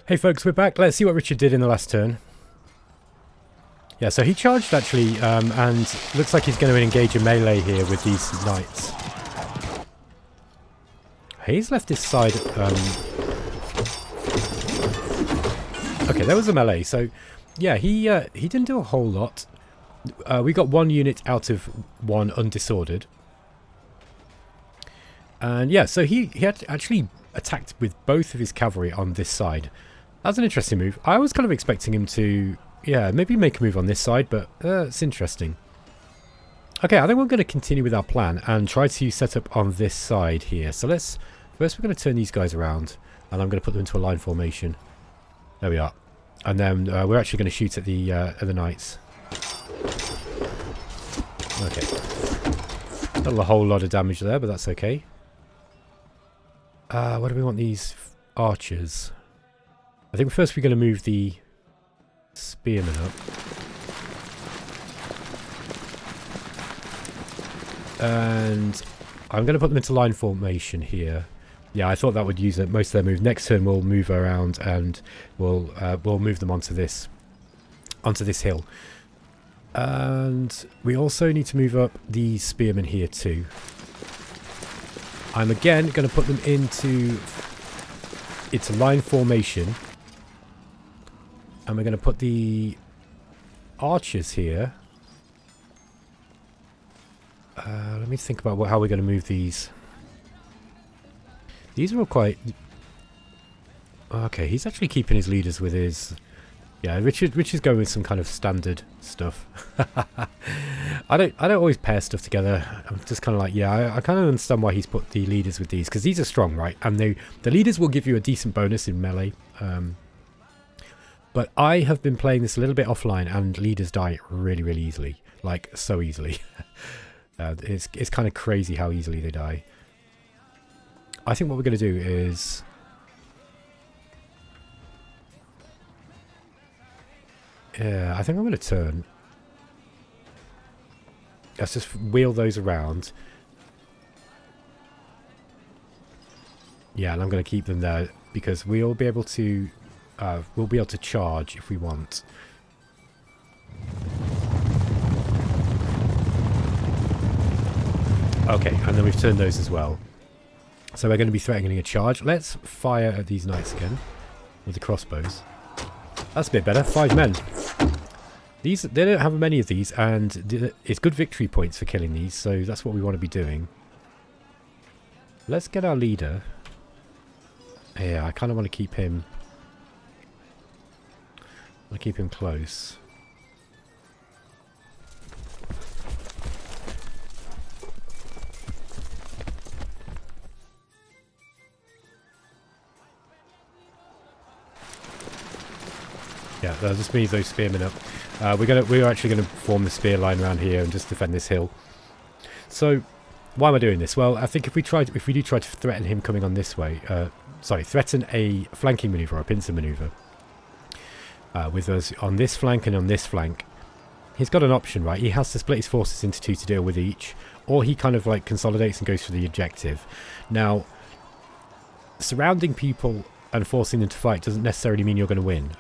Hey folks, we're back. Let's see what Richard did in the last turn. Yeah, so he charged actually, and looks like he's going to engage a melee here with these knights. He's left his side. Okay, there was a melee. So, yeah, he didn't do a whole lot. We got one unit out of one undisordered. And yeah, so he had actually attacked with both of his cavalry on this side. That's an interesting move. I was kind of expecting him to, yeah, maybe make a move on this side, but it's interesting. Okay, I think we're going to continue with our plan and try to set up on this side here. So first we're going to turn these guys around, and I'm going to put them into a line formation. There we are. And then we're actually going to shoot at the knights. Okay. Not a whole lot of damage there, but that's okay. What do we want these archers? I think first we're going to move the spearmen up. And I'm going to put them into line formation here. Yeah, I thought that would use most of their move. Next turn we'll move around and we'll move them onto this hill. And we also need to move up these spearmen here too. I'm again going to put them into line formation. And we're going to put the archers here. Let me think about how we're going to move these. These are all quite... Okay, he's actually keeping his leaders with his... Yeah, Richard's going with some kind of standard stuff. I don't always pair stuff together. I'm just kind of like, yeah, I kind of understand why he's put the leaders with these, because these are strong, right? And the leaders will give you a decent bonus in melee. But I have been playing this a little bit offline, and leaders die really, really easily. Like, so easily. It's kind of crazy how easily they die. I think what we're going to do is... Yeah, I think I'm going to turn. Let's just wheel those around. Yeah, and I'm going to keep them there because we'll be able to charge if we want. Okay, and then we've turned those as well. So we're going to be threatening a charge. Let's fire at these knights again with the crossbows. That's a bit better. 5 men. They don't have many of these, and it's good victory points for killing these, so that's what we want to be doing. Let's get our leader. Yeah, I kind of want to keep him... close. Yeah, I'll just move those spearmen up. We're actually gonna form the spear line around here and just defend this hill. So, why am I doing this? Well, I think if we do try to threaten him coming on this way, threaten a flanking maneuver or a pincer maneuver with us on this flank and on this flank, he's got an option, right? He has to split his forces into 2 to deal with each, or he kind of like consolidates and goes for the objective. Now, surrounding people and forcing them to fight doesn't necessarily mean you're going to win.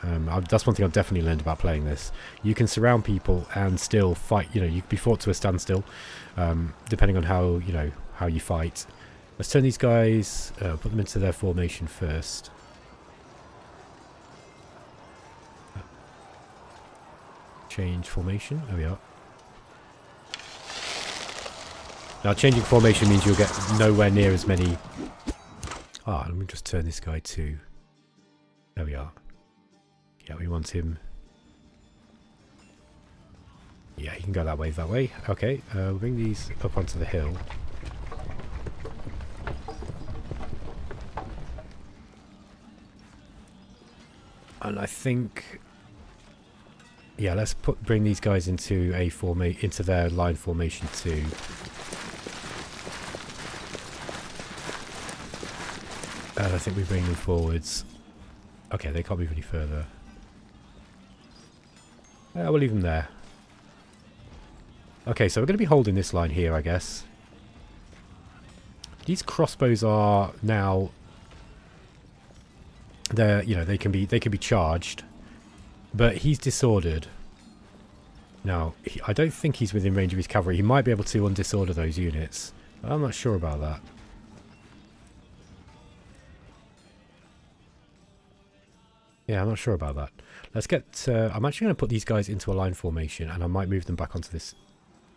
That's one thing I've definitely learned about playing this. You can surround people and still fight. You know, you can be fought to a standstill, depending on how you fight. Let's turn these guys, put them into their formation first. Change formation. There we are. Now, changing formation means you'll get nowhere near as many. Ah, let me just turn this guy to... There we are. Yeah, we want him... Yeah, he can go that way, Okay, we'll bring these up onto the hill. And I think... Yeah, let's bring these guys into their line formation too. And I think we bring them forwards. Okay, they can't move any further. We'll leave them there. Okay, so we're going to be holding this line here, I guess. These crossbows are now they're, you know, they can be charged, but he's disordered. Now, I don't think he's within range of his cavalry. He might be able to undisorder those units. I'm not sure about that. Yeah, I'm not sure about that. Let's get... I'm actually going to put these guys into a line formation, and I might move them back onto this...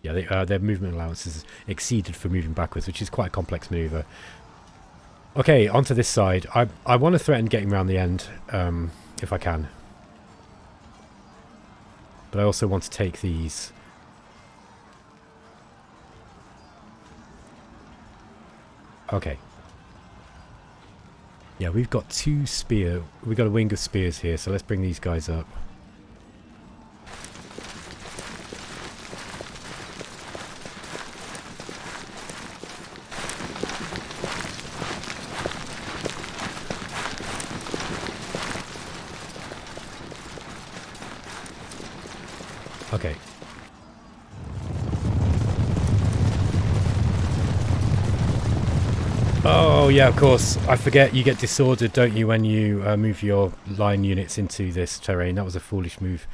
Yeah, their movement allowances exceeded for moving backwards, which is quite a complex manoeuvre. Okay, onto this side. I want to threaten getting around the end, if I can. But I also want to take these. Okay. Yeah, we've got we've got a wing of spears here, so let's bring these guys up. Okay. Oh, yeah, of course. I forget you get disordered, don't you, when you move your line units into this terrain. That was a foolish move.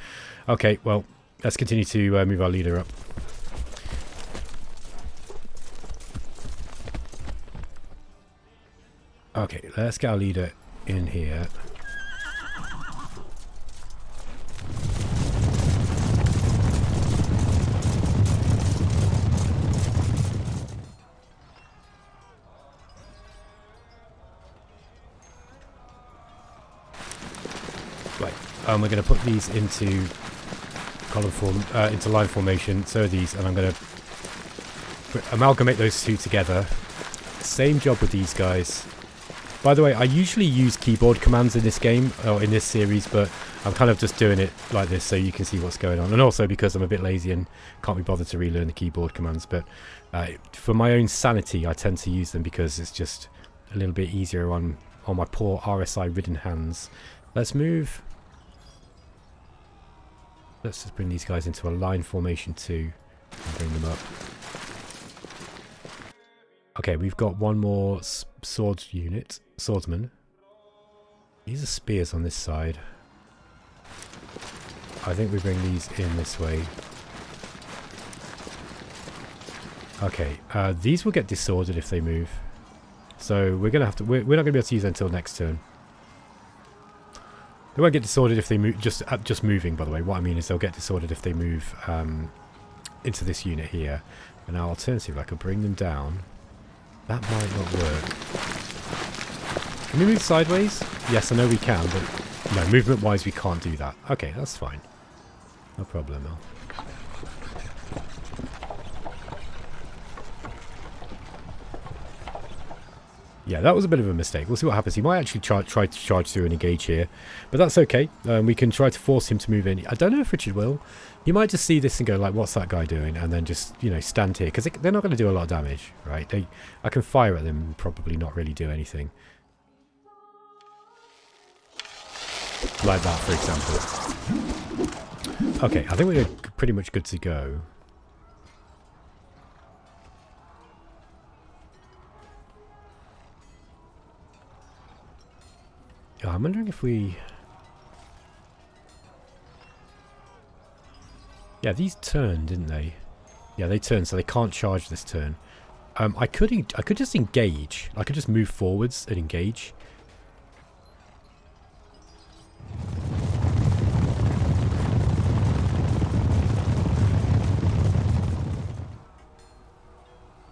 Okay, well, let's continue to move our leader up. Okay, let's get our leader in here. Right, we're going to put these into into line formation. So are these, and I'm going to amalgamate those two together. Same job with these guys. By the way, I usually use keyboard commands in this game, or in this series, but I'm kind of just doing it like this so you can see what's going on. And also because I'm a bit lazy and can't be bothered to relearn the keyboard commands. But for my own sanity, I tend to use them because it's just a little bit easier on my poor RSI-ridden hands. Let's move. Let's just bring these guys into a line formation too and bring them up. Okay, we've got one more swordsman. These are spears on this side. I think we bring these in this way. Okay, these will get disordered if they move. So we're gonna have to. We're not gonna be able to use them until next turn. They won't get disordered if they move. Just moving, by the way. What I mean is they'll get disordered if they move into this unit here. And now, alternatively, I could bring them down. That might not work. Can we move sideways? Yes, I know we can, but no, movement-wise we can't do that. Okay, that's fine. No problem, Mel. Yeah, that was a bit of a mistake. We'll see what happens. He might actually try to charge through and engage here. But that's okay. We can try to force him to move in. I don't know if Richard will. He might just see this and go like, what's that guy doing? And then just, you know, stand here. Because they're not going to do a lot of damage, right? I can fire at them and probably not really do anything. Like that, for example. Okay, I think we're pretty much good to go. Yeah, I'm wondering if we... Yeah, these turned, didn't they? Yeah, they turned, so they can't charge this turn. I could just engage. I could just move forwards and engage.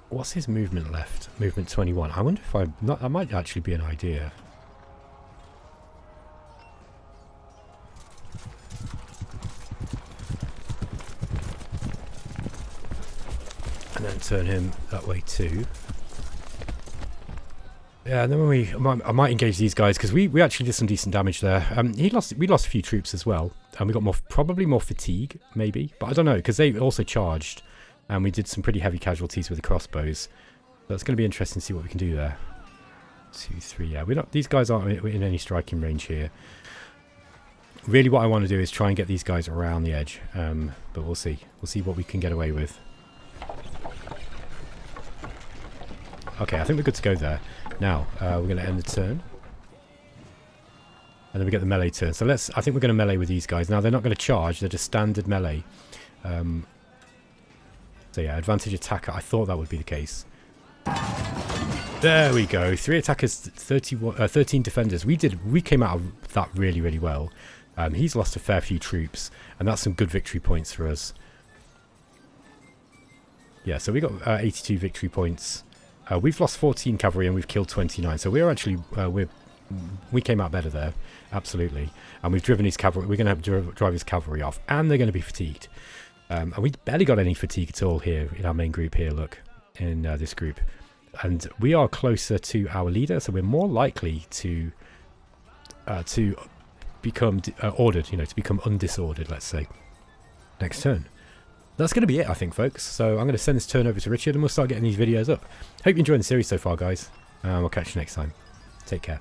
What's his movement left? Movement 21. I wonder if that might actually be an idea. And then turn him that way too. Yeah, and then when I might engage these guys because we actually did some decent damage there. We lost a few troops as well, and we got probably more fatigue maybe, but I don't know because they also charged, and we did some pretty heavy casualties with the crossbows. So it's going to be interesting to see what we can do there. 2, 3. Yeah, these guys aren't in any striking range here. Really, what I want to do is try and get these guys around the edge, but we'll see. We'll see what we can get away with. Okay, I think we're good to go there. Now, we're going to end the turn. And then we get the melee turn. So I think we're going to melee with these guys. Now, they're not going to charge. They're just standard melee. So yeah, advantage attacker. I thought that would be the case. There we go. 3 attackers, 13 defenders. We came out of that really, really well. He's lost a fair few troops, and that's some good victory points for us. Yeah, so we got 82 victory points. We've lost 14 cavalry and we've killed 29. So we're actually we came out better there, absolutely. And we've driven his cavalry. We're going to have to drive his cavalry off, and they're going to be fatigued. And we barely got any fatigue at all here in our main group here. Look, in this group, and we are closer to our leader, so we're more likely to become ordered. You know, to become undisordered. Let's say next turn. That's going to be it, I think, folks. So I'm going to send this turn over to Richard, and we'll start getting these videos up. Hope you're enjoying the series so far, guys. We'll catch you next time. Take care.